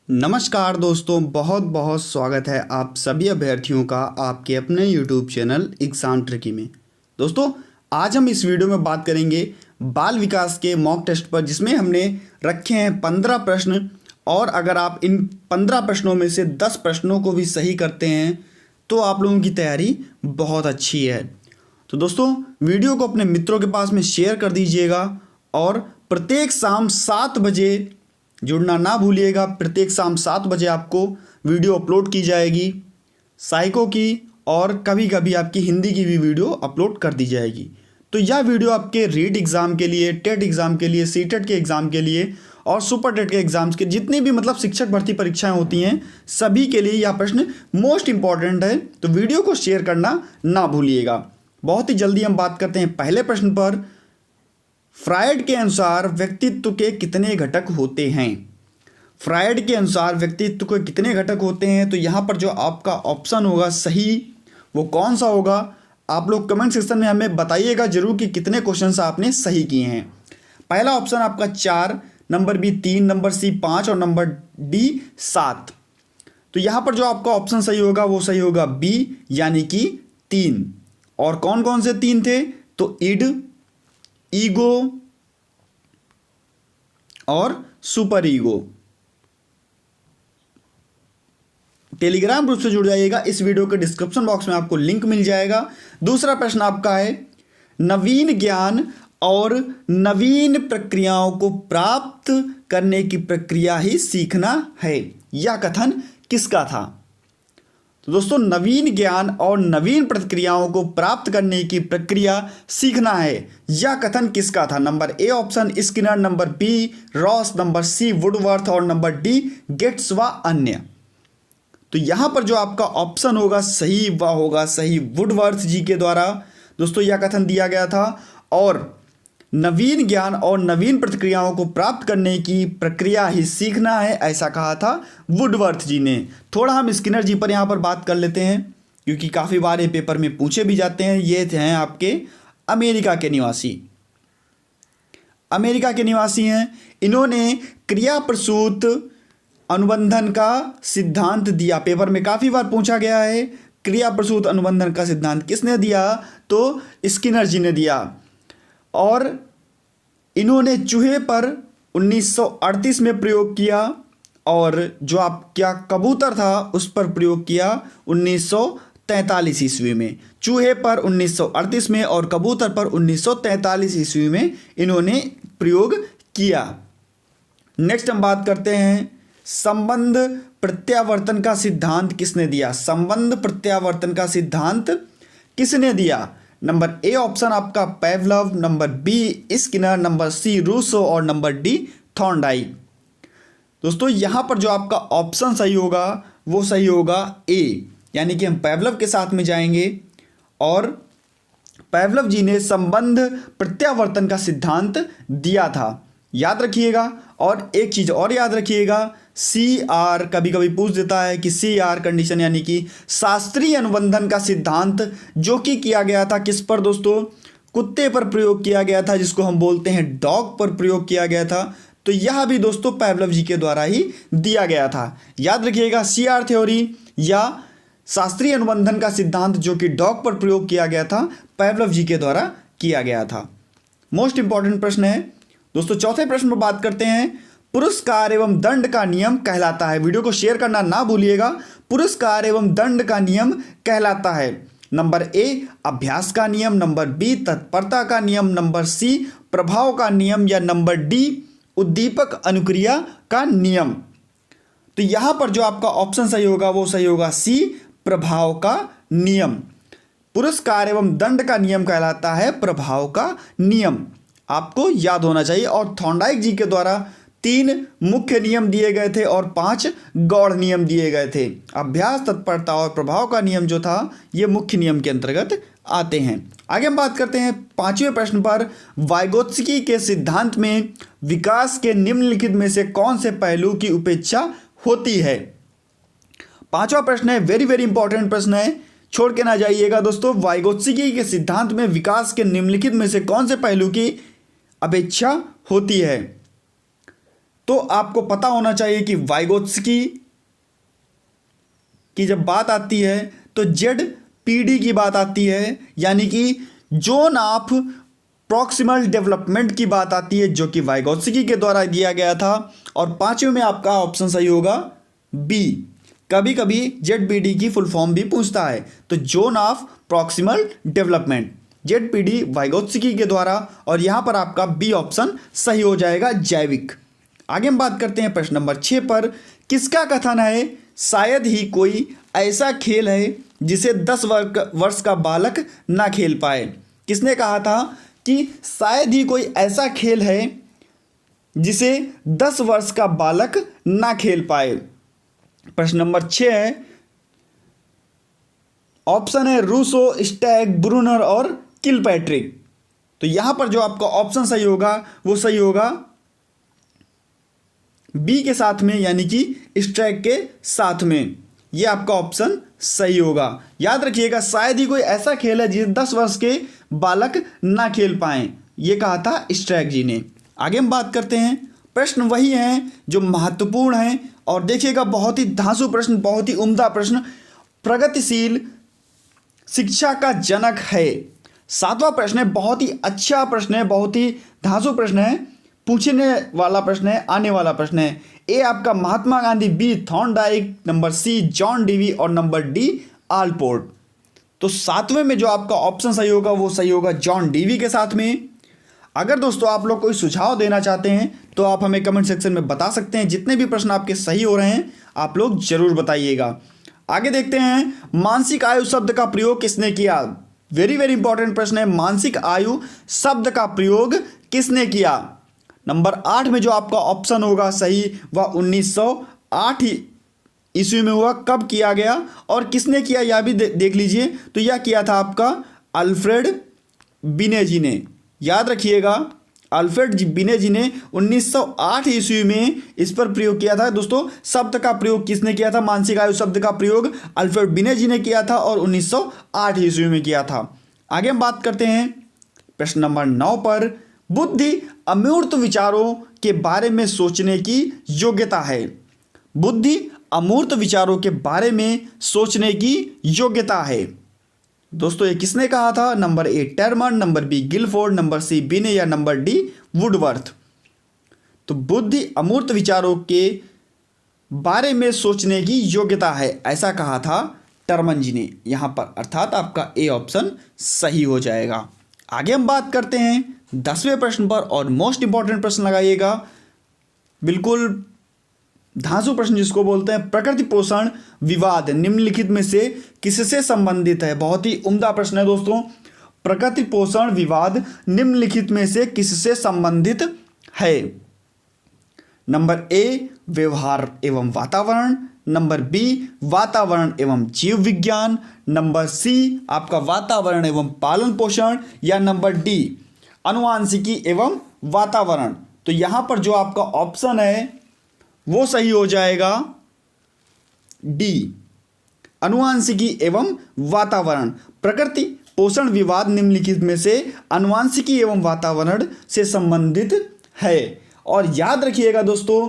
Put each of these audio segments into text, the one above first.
नमस्कार दोस्तों, बहुत बहुत स्वागत है आप सभी अभ्यर्थियों का आपके अपने YouTube चैनल एग्ज़ाम ट्रिकी में। दोस्तों, आज हम इस वीडियो में बात करेंगे बाल विकास के मॉक टेस्ट पर, जिसमें हमने रखे हैं 15 प्रश्न। और अगर आप इन 15 प्रश्नों में से 10 प्रश्नों को भी सही करते हैं तो आप लोगों की तैयारी बहुत अच्छी है। तो दोस्तों, वीडियो को अपने मित्रों के पास में शेयर कर दीजिएगा और प्रत्येक शाम 7 बजे जुड़ना ना भूलिएगा। प्रत्येक शाम 7 बजे आपको वीडियो अपलोड की जाएगी, साइको की और कभी कभी आपकी हिंदी की भी वीडियो अपलोड कर दी जाएगी। तो यह वीडियो आपके रीट एग्ज़ाम के लिए, टेट एग्ज़ाम के लिए, सीटेट के एग्ज़ाम के लिए और सुपर टेट के एग्ज़ाम्स के जितनी भी शिक्षक भर्ती परीक्षाएं होती हैं सभी के लिए यह प्रश्न मोस्ट इंपॉर्टेंट है। तो वीडियो को शेयर करना ना भूलिएगा। बहुत ही जल्दी हम बात करते हैं पहले प्रश्न पर। फ्रायड के अनुसार व्यक्तित्व के कितने घटक होते हैं? फ्रायड के अनुसार व्यक्तित्व के कितने घटक होते हैं? तो यहाँ पर जो आपका ऑप्शन होगा सही वो कौन सा होगा? आप लोग कमेंट सेक्शन में हमें बताइएगा जरूर कि कितने क्वेश्चंस आपने सही किए हैं। पहला ऑप्शन आपका 4, नंबर बी 3, नंबर सी 5 और नंबर डी 7। तो यहाँ पर जो आपका ऑप्शन सही होगा वो सही होगा बी, यानी कि 3। और कौन कौन से 3 थे? तो इड, ईगो और सुपर ईगो। टेलीग्राम ग्रुप से जुड़ जाइएगा, इस वीडियो के डिस्क्रिप्शन बॉक्स में आपको लिंक मिल जाएगा। दूसरा प्रश्न आपका है, नवीन ज्ञान और नवीन प्रक्रियाओं को प्राप्त करने की प्रक्रिया ही सीखना है, यह कथन किसका था? तो दोस्तों, नवीन ज्ञान और नवीन प्रक्रियाओं को प्राप्त करने की प्रक्रिया सीखना है, यह कथन किसका था? Number A option Skinner, number B Ross, number C Woodworth और नंबर डी गेट्स व अन्य। तो यहां पर जो आपका ऑप्शन होगा सही वह होगा सही वुडवर्थ जी के द्वारा दोस्तों यह कथन दिया गया था। और नवीन ज्ञान और नवीन प्रक्रियाओं को प्राप्त करने की प्रक्रिया ही सीखना है, ऐसा कहा था वुडवर्थ जी ने। थोड़ा हम स्किनर जी पर यहाँ पर बात कर लेते हैं, क्योंकि काफ़ी बार ये पेपर में पूछे भी जाते हैं। ये हैं आपके अमेरिका के निवासी, अमेरिका के निवासी हैं। इन्होंने क्रिया प्रसूत अनुबंधन का सिद्धांत दिया। पेपर में काफ़ी बार पूछा गया है, क्रिया प्रसूत अनुबंधन का सिद्धांत किसने दिया? तो स्किनर जी ने दिया। और इन्होंने चूहे पर 1938 में प्रयोग किया और जो आप क्या कबूतर था उस पर प्रयोग किया 1943 ईस्वी में। चूहे पर 1938 में और कबूतर पर 1943 ईस्वी में इन्होंने प्रयोग किया। नेक्स्ट हम बात करते हैं, संबंध प्रत्यावर्तन का सिद्धांत किसने दिया? संबंध प्रत्यावर्तन का सिद्धांत किसने दिया? नंबर ए ऑप्शन आपका Pavlov, number B Skinner, number C Rousseau और नंबर डी थॉर्नडाइक। दोस्तों, यहां पर जो आपका ऑप्शन सही होगा वो सही होगा ए, यानी कि हम पेवलव के साथ में जाएंगे। और पेवलव जी ने संबंध प्रत्यावर्तन का सिद्धांत दिया था, याद रखिएगा। और एक चीज़ और याद रखिएगा, CR कभी कभी पूछ देता है कि CR कंडीशन, यानी कि शास्त्रीय अनुबंधन का सिद्धांत, जो कि किया गया था किस पर दोस्तों? कुत्ते पर प्रयोग किया गया था, जिसको हम बोलते हैं डॉग पर प्रयोग किया गया था। तो यह भी दोस्तों पेवलव जी के द्वारा ही दिया गया था। याद रखिएगा, CR थ्योरी या शास्त्रीय अनुबंधन का सिद्धांत जो कि डॉग पर प्रयोग किया गया था, पेवलव जी के द्वारा किया गया था। मोस्ट इंपॉर्टेंट प्रश्न है दोस्तों। चौथे प्रश्न पर बात करते हैं, पुरस्कार एवं दंड का नियम कहलाता है। वीडियो को शेयर करना ना भूलिएगा। पुरस्कार एवं दंड का नियम कहलाता है, नंबर ए अभ्यास का नियम, नंबर बी तत्परता का नियम, नंबर सी प्रभाव का नियम या नंबर डी उद्दीपक अनुक्रिया का नियम। तो यहां पर जो आपका ऑप्शन सही होगा वो सही होगा सी प्रभाव का नियम। पुरस्कार एवं दंड का नियम कहलाता है प्रभाव का नियम, आपको याद होना चाहिए। और थॉर्नडाइक जी के द्वारा 3 मुख्य नियम दिए गए थे और 5 गौड़ नियम दिए गए थे। अभ्यास, तत्परता और प्रभाव का नियम जो था ये मुख्य नियम के अंतर्गत आते हैं। आगे हम बात करते हैं 5वें प्रश्न पर, वाइगोत्स्की के सिद्धांत में विकास के निम्नलिखित में से कौन से पहलू की उपेक्षा होती है? 5वां प्रश्न है, वेरी वेरी इंपॉर्टेंट प्रश्न है, छोड़ के ना जाइएगा दोस्तों। वाइगोत्स्की के सिद्धांत में विकास के निम्नलिखित में से कौन से पहलू की अपेक्षा होती है? तो आपको पता होना चाहिए कि वाइगोत्स्की की जब बात आती है तो ZPD की बात आती है, यानी कि जोन ऑफ प्रॉक्सिमल डेवलपमेंट की बात आती है, जो कि वाइगोत्स्की के द्वारा दिया गया था। और पांचवें में आपका ऑप्शन सही होगा बी। कभी कभी ZPD की फुल फॉर्म भी पूछता है, तो zone of proximal development ZPD Vygotsky के द्वारा, और यहां पर आपका बी ऑप्शन सही हो जाएगा, जैविक। आगे हम बात करते हैं प्रश्न नंबर 6 पर। किसका कथन है शायद ही कोई ऐसा खेल है जिसे 10 वर्ष का बालक ना खेल पाए? किसने कहा था कि शायद ही कोई ऐसा खेल है जिसे 10 वर्ष का बालक ना खेल पाए? प्रश्न नंबर 6 है, ऑप्शन है रूसो, स्टैग, ब्रूनर और किलपैट्रिक। तो यहां पर जो आपका ऑप्शन सही होगा वो सही होगा बी के साथ में, यानी कि स्ट्रैक के साथ में। ये आपका ऑप्शन सही होगा। याद रखिएगा, शायद ही कोई ऐसा खेल है जिसे 10 वर्ष के बालक ना खेल पाएं, ये कहा था स्ट्रैक जी ने। आगे हम बात करते हैं, प्रश्न वही हैं जो महत्वपूर्ण हैं, और देखिएगा बहुत ही धांसू प्रश्न, बहुत ही उम्दा प्रश्न। प्रगतिशील शिक्षा का जनक है। 7वां प्रश्न है, बहुत ही अच्छा प्रश्न है, बहुत ही धांसू प्रश्न है, पूछने वाला प्रश्न है, आने वाला प्रश्न है। ए आपका Mahatma Gandhi, B Thorndike, number C John Dewey और नंबर डी आलपोर्ट। तो 7वें में जो आपका ऑप्शन सही होगा वो सही होगा जॉन डीवी के साथ में। अगर दोस्तों आप लोग कोई सुझाव देना चाहते हैं तो आप हमें कमेंट सेक्शन में बता सकते हैं। जितने भी प्रश्न आपके सही हो रहे हैं आप लोग जरूर बताइएगा। आगे देखते हैं, मानसिक आयु शब्द का प्रयोग किसने किया? वेरी वेरी इंपॉर्टेंट प्रश्न है, मानसिक आयु शब्द का प्रयोग किसने किया? नंबर 8 में जो आपका ऑप्शन होगा सही वह 1908 ईस्वी में हुआ। कब किया गया और किसने किया यह भी देख लीजिए। तो यह किया था आपका अल्फ्रेड बिने जी ने। याद रखिएगा, अल्फ्रेड बिने जी ने 1908 ईस्वी में इस पर प्रयोग किया था। दोस्तों शब्द का प्रयोग किसने किया था? मानसिक आयु शब्द का प्रयोग अल्फ्रेड बिने जी ने किया था और 1908 ईस्वी में किया था। आगे हम बात करते हैं प्रश्न नंबर 9 पर। बुद्धि अमूर्त विचारों के बारे में सोचने की योग्यता है। बुद्धि अमूर्त विचारों के बारे में सोचने की योग्यता है। दोस्तों ये किसने कहा था? Number A Terman, number B Guilford, number C Binet या नंबर डी वुडवर्थ। तो बुद्धि अमूर्त विचारों के बारे में सोचने की योग्यता है, ऐसा कहा था टर्मन जी ने यहां पर, अर्थात आपका ए ऑप्शन सही हो जाएगा। आगे हम बात करते हैं 10वें प्रश्न पर, और मोस्ट इंपॉर्टेंट प्रश्न लगाइएगा, बिल्कुल धांसू प्रश्न जिसको बोलते हैं। प्रकृति पोषण विवाद निम्नलिखित में से किससे संबंधित है? बहुत ही उम्दा प्रश्न है दोस्तों। प्रकृति पोषण विवाद निम्नलिखित में से किससे संबंधित है? नंबर ए व्यवहार एवं वातावरण, नंबर बी वातावरण एवं जीव विज्ञान, नंबर सी आपका वातावरण एवं पालन पोषण, या नंबर डी आनुवांशिकी एवं वातावरण। तो यहां पर जो आपका ऑप्शन है वो सही हो जाएगा डी आनुवांशिकी एवं वातावरण। प्रकृति पोषण विवाद निम्नलिखित में से आनुवांशिकी एवं वातावरण से संबंधित है। और याद रखिएगा दोस्तों,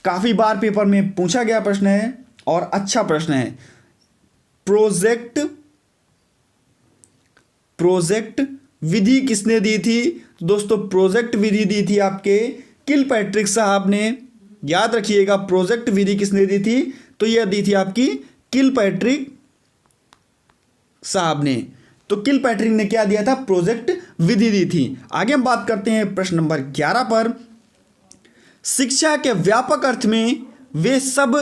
काफी बार पेपर में पूछा गया प्रश्न है और अच्छा प्रश्न है। प्रोजेक्ट विधि किसने दी थी? तो दोस्तों प्रोजेक्ट विधि दी थी आपके किलपैट्रिक साहब ने। याद रखिएगा, प्रोजेक्ट विधि किसने दी थी? तो यह दी थी आपकी किलपैट्रिक साहब ने। तो किलपैट्रिक ने क्या दिया था? प्रोजेक्ट विधि दी थी। आगे हम बात करते हैं प्रश्न नंबर 11 पर। शिक्षा के व्यापक अर्थ में वे सब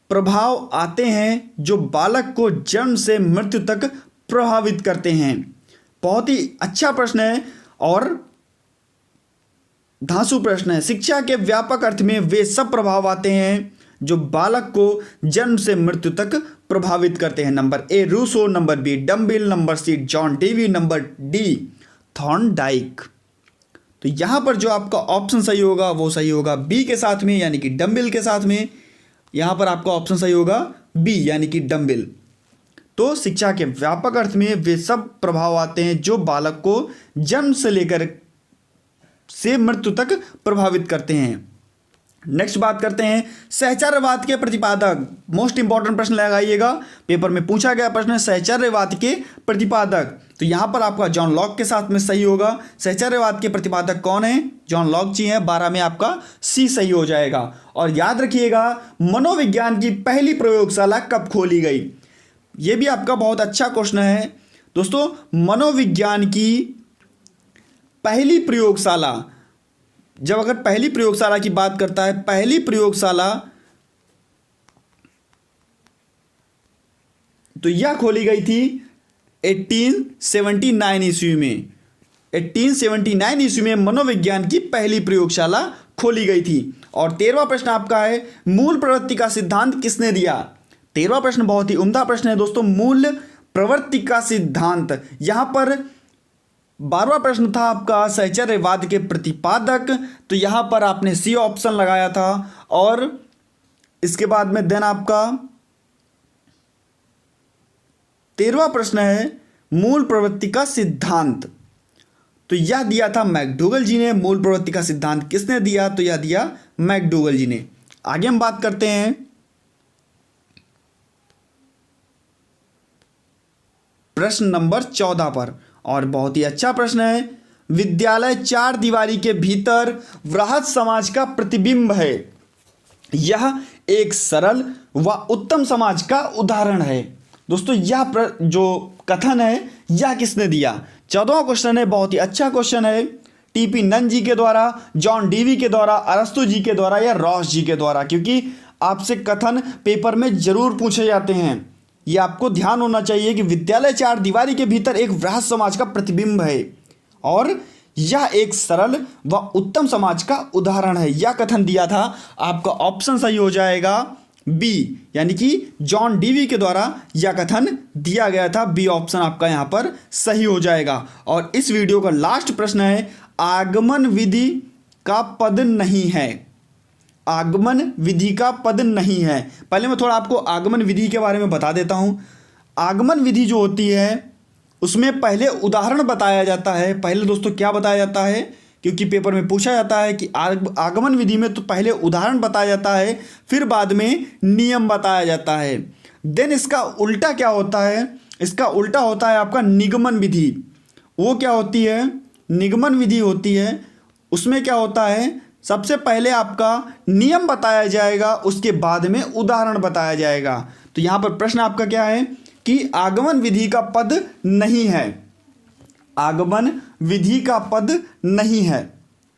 प्रभाव आते हैं जो बालक को जन्म से मृत्यु तक प्रभावित करते हैं। बहुत ही अच्छा प्रश्न है और धांसू प्रश्न है। शिक्षा के व्यापक अर्थ में वे सब प्रभाव आते हैं जो बालक को जन्म से मृत्यु तक प्रभावित करते हैं। Number A Rousseau, number B Dumbill, number C John Dewey, number D Thorndike. तो यहां पर जो आपका ऑप्शन सही होगा वो सही होगा बी के साथ में, यानी कि डम्बिल के साथ में। यहां पर आपका ऑप्शन सही होगा बी, यानी कि डम्बिल। तो शिक्षा के व्यापक अर्थ में वे सब प्रभाव आते हैं जो बालक को जन्म से लेकर से मृत्यु तक प्रभावित करते हैं। नेक्स्ट बात करते हैं सहचर्यवाद के प्रतिपादक। मोस्ट इंपॉर्टेंट प्रश्न लगाइएगा, पेपर में पूछा गया प्रश्न है सहचर्यवाद के प्रतिपादक। तो यहाँ पर आपका जॉन लॉक के साथ में सही होगा। सहचर्यवाद के प्रतिपादक कौन है? जॉन लॉक जी हैं। 12 में आपका सी सही हो जाएगा। और याद रखिएगा मनोविज्ञान की पहली प्रयोगशाला कब खोली गई? ये भी आपका बहुत अच्छा क्वेश्चन है दोस्तों। मनोविज्ञान की पहली प्रयोगशाला, जब अगर पहली प्रयोगशाला की बात करता है, पहली प्रयोगशाला तो यह खोली गई थी 1879 ईस्वी में। 1879 ईस्वी में मनोविज्ञान की पहली प्रयोगशाला खोली गई थी। और 13वां प्रश्न आपका है मूल प्रवृत्ति का सिद्धांत किसने दिया? 13वां प्रश्न बहुत ही उम्दा प्रश्न है दोस्तों, मूल प्रवृत्ति का सिद्धांत। यहां पर 12वां प्रश्न था आपका सहचर्यवाद के प्रतिपादक, तो यहां पर आपने सी ऑप्शन लगाया था। और इसके बाद में देन आपका 13वां प्रश्न है मूल प्रवृत्ति का सिद्धांत, तो यह दिया था मैकडूगल जी ने। मूल प्रवृत्ति का सिद्धांत किसने दिया? तो यह दिया मैकडूगल जी ने। आगे हम बात करते हैं प्रश्न नंबर 14 पर, और बहुत ही अच्छा प्रश्न है। विद्यालय चार दीवारी के भीतर वृहत समाज का प्रतिबिंब है। यह एक सरल व उत्तम समाज का उदाहरण है। दोस्तों यह जो कथन है यह किसने दिया? 14वां क्वेश्चन है, बहुत ही अच्छा क्वेश्चन है। टीपी नन जी के द्वारा, जॉन डीवी के द्वारा, अरस्तु जी के द्वारा या रॉस जी के द्वारा, क्योंकि आपसे कथन पेपर में जरूर पूछे जाते हैं। ये आपको ध्यान होना चाहिए कि विद्यालय चार दीवारी के भीतर एक वृहत समाज का प्रतिबिंब है और यह एक सरल व उत्तम समाज का उदाहरण है। यह कथन दिया था। आपका ऑप्शन सही हो जाएगा बी, यानी कि जॉन डीवी के द्वारा यह कथन दिया गया था। बी ऑप्शन आपका यहाँ पर सही हो जाएगा। और इस वीडियो का लास्ट प्रश्न है आगमन विधि का पद नहीं है। आगमन विधि का पद नहीं है। पहले मैं थोड़ा आपको आगमन विधि के बारे में बता देता हूँ। आगमन विधि जो होती है उसमें पहले उदाहरण बताया जाता है। पहले दोस्तों क्या बताया जाता है, क्योंकि पेपर में पूछा जाता है कि आगमन विधि में तो पहले उदाहरण बताया जाता है, फिर बाद में नियम बताया जाता है। देन इसका उल्टा क्या होता है? इसका उल्टा होता है आपका निगमन विधि। वो क्या होती है? निगमन विधि होती है। उसमें क्या होता है, सबसे पहले आपका नियम बताया जाएगा, उसके बाद में उदाहरण बताया जाएगा। तो यहाँ पर प्रश्न आपका क्या है कि आगमन विधि का पद नहीं है। आगमन विधि का पद नहीं है।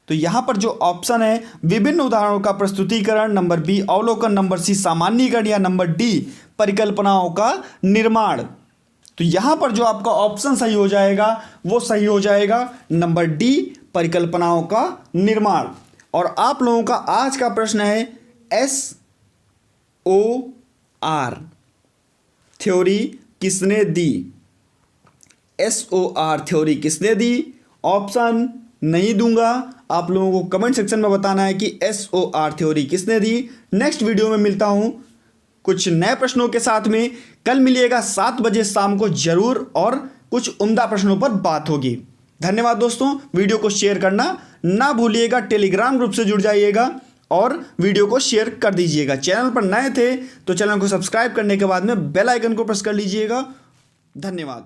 तो यहाँ पर जो ऑप्शन है विभिन्न उदाहरणों का प्रस्तुतिकरण, नंबर बी अवलोकन, नंबर सी सामान्यीकरण, या नंबर डी परिकल्पनाओं का निर्माण। तो यहाँ पर जो आपका ऑप्शन सही हो जाएगा वो सही हो जाएगा नंबर डी परिकल्पनाओं का निर्माण। और आप लोगों का आज का प्रश्न है SOR थ्योरी किसने दी? SOR थ्योरी किसने दी? ऑप्शन नहीं दूंगा, आप लोगों को कमेंट सेक्शन में बताना है कि SOR थ्योरी किसने दी। नेक्स्ट वीडियो में मिलता हूं कुछ नए प्रश्नों के साथ में। कल मिलिएगा 7 बजे शाम को जरूर, और कुछ उम्दा प्रश्नों पर बात होगी। धन्यवाद दोस्तों। वीडियो को शेयर करना ना भूलिएगा, टेलीग्राम ग्रुप से जुड़ जाइएगा और वीडियो को शेयर कर दीजिएगा। चैनल पर नए थे तो चैनल को सब्सक्राइब करने के बाद में बेल आइकन को प्रेस कर लीजिएगा। धन्यवाद।